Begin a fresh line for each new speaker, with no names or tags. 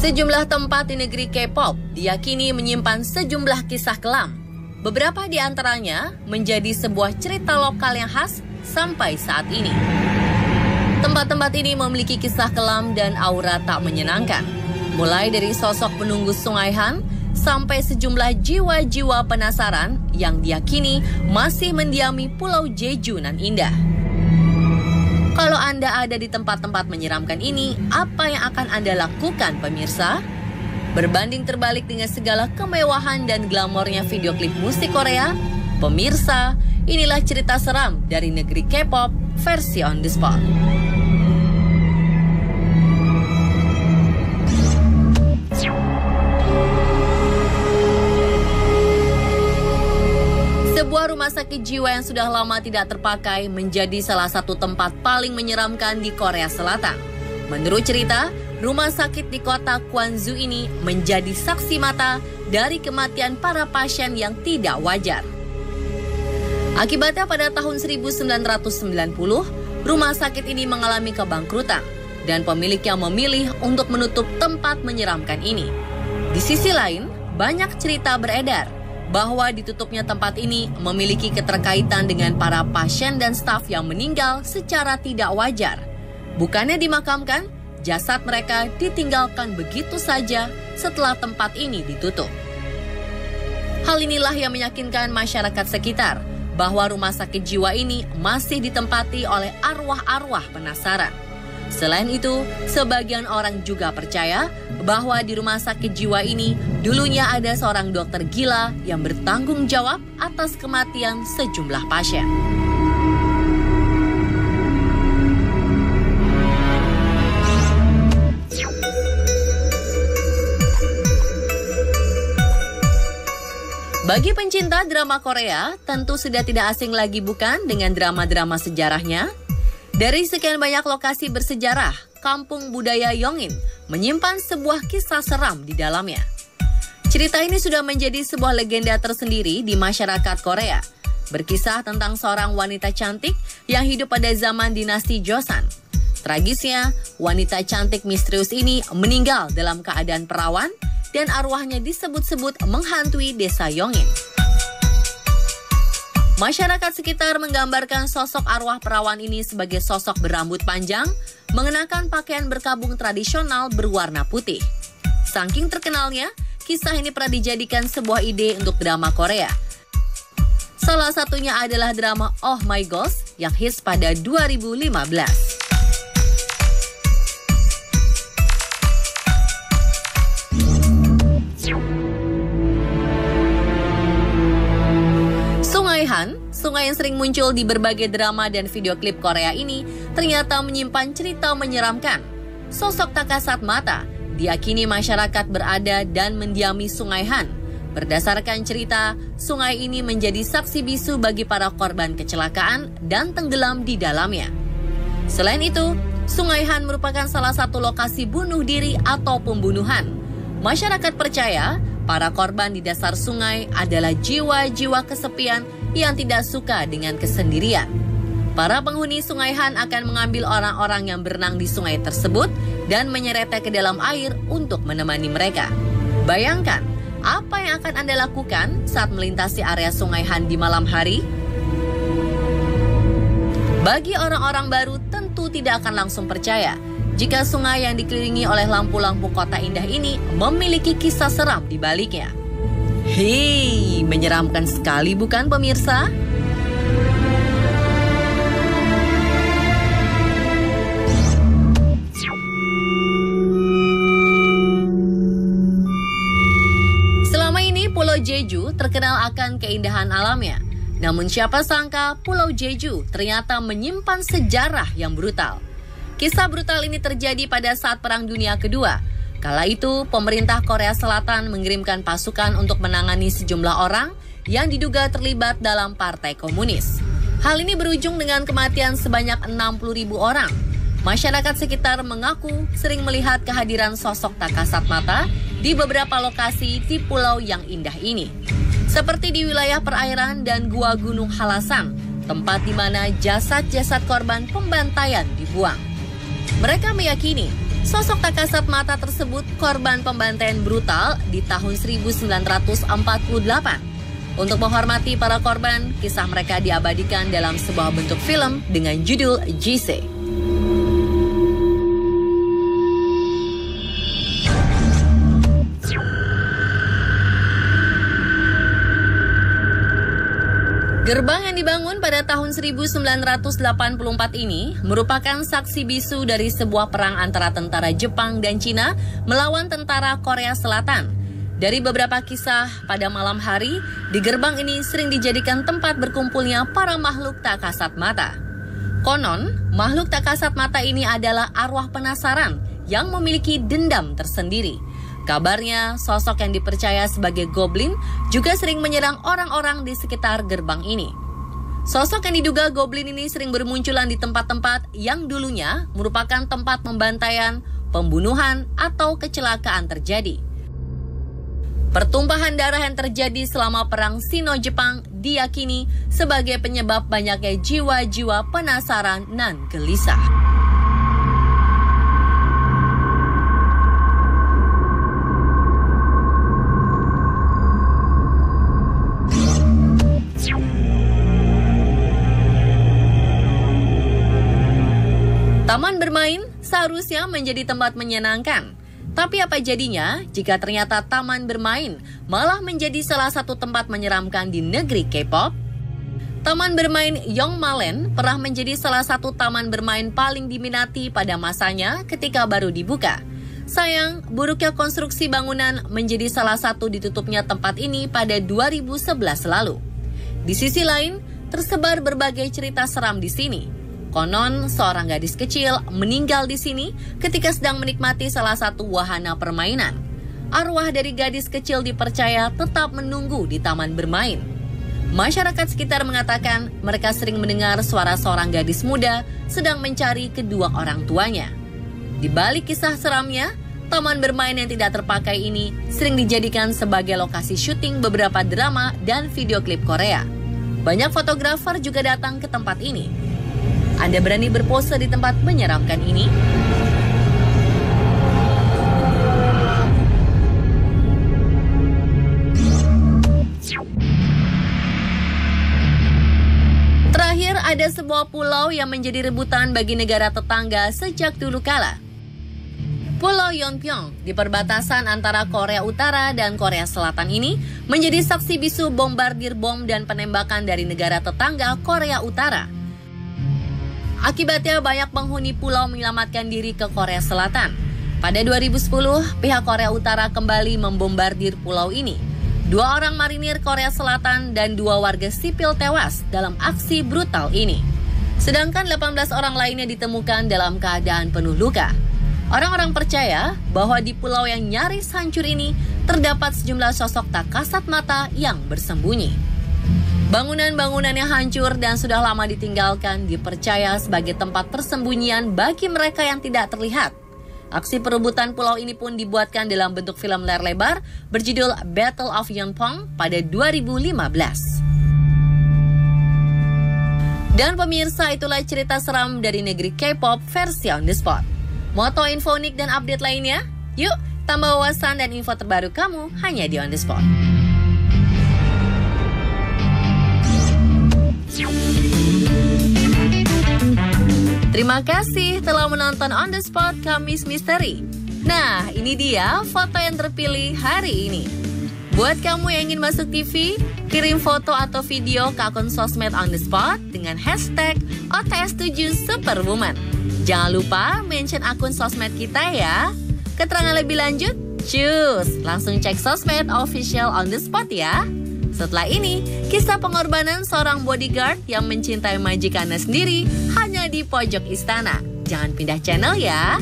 Sejumlah tempat di negeri K-pop diyakini menyimpan sejumlah kisah kelam. Beberapa di antaranya menjadi sebuah cerita lokal yang khas sampai saat ini. Tempat-tempat ini memiliki kisah kelam dan aura tak menyenangkan. Mulai dari sosok penunggu Sungai Han sampai sejumlah jiwa-jiwa penasaran yang diyakini masih mendiami Pulau Jeju nan indah. Kalau Anda ada di tempat-tempat menyeramkan ini, apa yang akan Anda lakukan, pemirsa? Berbanding terbalik dengan segala kemewahan dan glamornya video klip musik Korea, pemirsa, inilah cerita seram dari negeri K-pop versi on the spot. Sebuah rumah sakit jiwa yang sudah lama tidak terpakai menjadi salah satu tempat paling menyeramkan di Korea Selatan. Menurut cerita, rumah sakit di kota Gwangju ini menjadi saksi mata dari kematian para pasien yang tidak wajar. Akibatnya pada tahun 1990, rumah sakit ini mengalami kebangkrutan dan pemiliknya memilih untuk menutup tempat menyeramkan ini. Di sisi lain, banyak cerita beredar bahwa ditutupnya tempat ini memiliki keterkaitan dengan para pasien dan staf yang meninggal secara tidak wajar. Bukannya dimakamkan, jasad mereka ditinggalkan begitu saja setelah tempat ini ditutup. Hal inilah yang meyakinkan masyarakat sekitar bahwa rumah sakit jiwa ini masih ditempati oleh arwah-arwah penasaran. Selain itu, sebagian orang juga percaya bahwa di rumah sakit jiwa ini dulunya ada seorang dokter gila yang bertanggung jawab atas kematian sejumlah pasien. Bagi pencinta drama Korea, tentu sudah tidak asing lagi bukan dengan drama-drama sejarahnya? Dari sekian banyak lokasi bersejarah, kampung budaya Yongin menyimpan sebuah kisah seram di dalamnya. Cerita ini sudah menjadi sebuah legenda tersendiri di masyarakat Korea. Berkisah tentang seorang wanita cantik yang hidup pada zaman dinasti Joseon. Tragisnya, wanita cantik misterius ini meninggal dalam keadaan perawan dan arwahnya disebut-sebut menghantui desa Yongin. Masyarakat sekitar menggambarkan sosok arwah perawan ini sebagai sosok berambut panjang, mengenakan pakaian berkabung tradisional berwarna putih. Saking terkenalnya, kisah ini pernah dijadikan sebuah ide untuk drama Korea. Salah satunya adalah drama Oh My Ghost yang hits pada 2015. Sungai Han, sungai yang sering muncul di berbagai drama dan video klip Korea ini ternyata menyimpan cerita menyeramkan. Sosok tak kasat mata diyakini masyarakat berada dan mendiami Sungai Han. Berdasarkan cerita, sungai ini menjadi saksi bisu bagi para korban kecelakaan dan tenggelam di dalamnya. Selain itu, Sungai Han merupakan salah satu lokasi bunuh diri atau pembunuhan. Masyarakat percaya para korban di dasar sungai adalah jiwa-jiwa kesepian yang tidak suka dengan kesendirian. Para penghuni Sungai Han akan mengambil orang-orang yang berenang di sungai tersebut dan menyeretnya ke dalam air untuk menemani mereka. Bayangkan, apa yang akan Anda lakukan saat melintasi area Sungai Han di malam hari? Bagi orang-orang baru tentu tidak akan langsung percaya jika sungai yang dikelilingi oleh lampu-lampu kota indah ini memiliki kisah seram di baliknya. Hei, menyeramkan sekali bukan pemirsa? Selama ini Pulau Jeju terkenal akan keindahan alamnya. Namun siapa sangka Pulau Jeju ternyata menyimpan sejarah yang brutal. Kisah brutal ini terjadi pada saat Perang Dunia Kedua. Kala itu, pemerintah Korea Selatan mengirimkan pasukan untuk menangani sejumlah orang yang diduga terlibat dalam Partai Komunis. Hal ini berujung dengan kematian sebanyak 60.000 orang. Masyarakat sekitar mengaku sering melihat kehadiran sosok tak kasat mata di beberapa lokasi di pulau yang indah ini. Seperti di wilayah perairan dan gua Gunung Halasan, tempat di mana jasad-jasad korban pembantaian dibuang. Mereka meyakini Sosok tak kasat mata tersebut korban pembantaian brutal di tahun 1948. Untuk menghormati para korban, kisah mereka diabadikan dalam sebuah bentuk film dengan judul JC. Gerbang yang dibangun pada tahun 1984 ini merupakan saksi bisu dari sebuah perang antara tentara Jepang dan Cina melawan tentara Korea Selatan. Dari beberapa kisah pada malam hari, di gerbang ini sering dijadikan tempat berkumpulnya para makhluk tak kasat mata. Konon, makhluk tak kasat mata ini adalah arwah penasaran yang memiliki dendam tersendiri. Kabarnya, sosok yang dipercaya sebagai goblin juga sering menyerang orang-orang di sekitar gerbang ini. Sosok yang diduga goblin ini sering bermunculan di tempat-tempat yang dulunya merupakan tempat pembantaian, pembunuhan, atau kecelakaan terjadi. Pertumpahan darah yang terjadi selama Perang Sino-Jepang diyakini sebagai penyebab banyaknya jiwa-jiwa penasaran dan gelisah. Taman bermain seharusnya menjadi tempat menyenangkan. Tapi apa jadinya jika ternyata taman bermain malah menjadi salah satu tempat menyeramkan di negeri K-pop? Taman bermain Yongmalen pernah menjadi salah satu taman bermain paling diminati pada masanya ketika baru dibuka. Sayang, buruknya konstruksi bangunan menjadi salah satu ditutupnya tempat ini pada 2011 lalu. Di sisi lain, tersebar berbagai cerita seram di sini. Konon, seorang gadis kecil meninggal di sini ketika sedang menikmati salah satu wahana permainan. Arwah dari gadis kecil dipercaya tetap menunggu di taman bermain. Masyarakat sekitar mengatakan mereka sering mendengar suara seorang gadis muda sedang mencari kedua orang tuanya. Di balik kisah seramnya, taman bermain yang tidak terpakai ini sering dijadikan sebagai lokasi syuting beberapa drama dan video klip Korea. Banyak fotografer juga datang ke tempat ini. Anda berani berpose di tempat menyeramkan ini? Terakhir, ada sebuah pulau yang menjadi rebutan bagi negara tetangga sejak dulu kala. Pulau Yeonpyeong di perbatasan antara Korea Utara dan Korea Selatan ini menjadi saksi bisu bombardir bom dan penembakan dari negara tetangga Korea Utara. Akibatnya banyak penghuni pulau menyelamatkan diri ke Korea Selatan. Pada 2010, pihak Korea Utara kembali membombardir pulau ini. 2 orang marinir Korea Selatan dan 2 warga sipil tewas dalam aksi brutal ini. Sedangkan 18 orang lainnya ditemukan dalam keadaan penuh luka. Orang-orang percaya bahwa di pulau yang nyaris hancur ini terdapat sejumlah sosok tak kasat mata yang bersembunyi. Bangunan-bangunan yang hancur dan sudah lama ditinggalkan dipercaya sebagai tempat persembunyian bagi mereka yang tidak terlihat. Aksi perebutan pulau ini pun dibuatkan dalam bentuk film layar lebar berjudul Battle of Yeonpyeong pada 2015. Dan pemirsa, itulah cerita seram dari negeri K-pop versi On The Spot. Mau tahu info unik dan update lainnya? Yuk, tambah wawasan dan info terbaru kamu hanya di On The Spot. Terima kasih telah menonton On The Spot Kamis Misteri. Nah, ini dia foto yang terpilih hari ini. Buat kamu yang ingin masuk TV, kirim foto atau video ke akun sosmed On The Spot dengan hashtag OTS7Superwoman. Jangan lupa mention akun sosmed kita ya. Keterangan lebih lanjut? Cus, langsung cek sosmed official On The Spot ya. Setelah ini, kisah pengorbanan seorang bodyguard yang mencintai majikannya sendiri hanya di pojok istana. Jangan pindah channel ya.